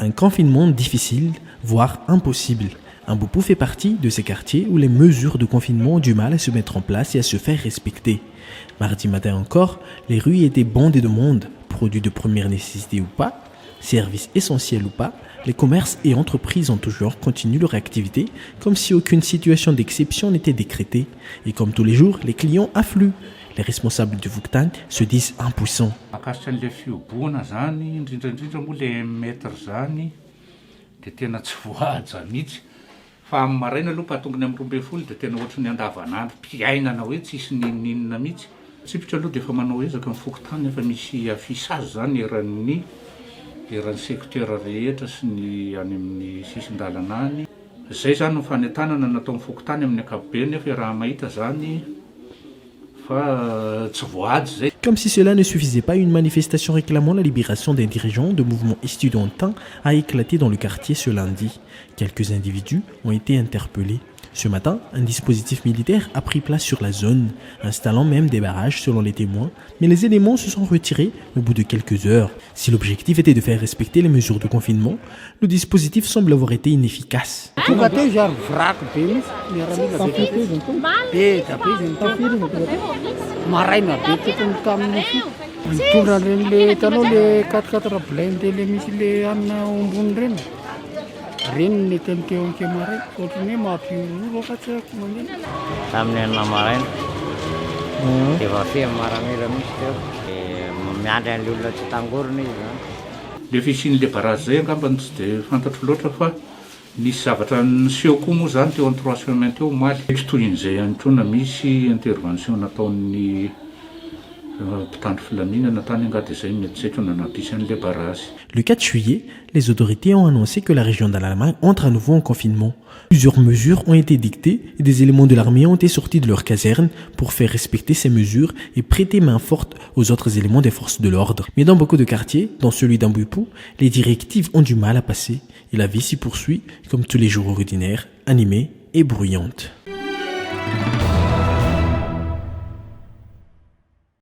Un confinement difficile, voire impossible. Mbupou fait partie de ces quartiers où les mesures de confinement ont du mal à se mettre en place et à se faire respecter. Mardi matin encore, les rues étaient bondées de monde, produits de première nécessité ou pas, services essentiels ou pas, les commerces et entreprises en tout genre continuent leur activité comme si aucune situation d'exception n'était décrétée. Et comme tous les jours, les clients affluent. Les responsables du Vuktan se disent impuissants. Akasitr'le fioboana zany, indrindrandrindra moa le maître zany, dia tena tsy voaja mihitsy. Fa amin'ny maraina aloha pahatongony amin'ny 12 dia tena ohatran'ny andavanandro, mpiainana hoe tsisy ninninina mihitsy. Tsipitra aloha dia efa manao ezaka amin'ny fokontany efa misy affichage zany eran'ny secteur rehetra sy ny any amin'ny sisin-dalana any. Izay zany no fanentanana natao amin'ny fokontany amin'ny ankapobeny nefa raha mahita zany fa tsy voaja zay. Comme si cela ne suffisait pas, une manifestation réclamant la libération d'un dirigeant de mouvement estudiantin a éclaté dans le quartier ce lundi. Quelques individus ont été interpellés. Ce matin, un dispositif militaire a pris place sur la zone, installant même des barrages selon les témoins, mais les éléments se sont retirés au bout de quelques heures. Si l'objectif était de faire respecter les mesures de confinement, le dispositif semble avoir été inefficace. Le fisian'le barazy zay angambany tsy dia fantatro loatra fa nisy zavatra niseho koa moa zany teo amin'ny 3 semaines teo omaly. Toyin'izay ihany koa na misy intervention nataon'ny mpitandro filaminana tany angady izay mety setra nanampisy an'le barazy. Le 4 juillet, les autorités ont annoncé que la région d'Allemagne entre à nouveau en confinement. Plusieurs mesures ont été dictées et des éléments de l'armée ont été sortis de leur caserne pour faire respecter ces mesures et prêter main forte aux autres éléments des forces de l'ordre. Mais dans beaucoup de quartiers, dont celui d'Mbupou, les directives ont du mal à passer et la vie s'y poursuit comme tous les jours ordinaires, animée et bruyante.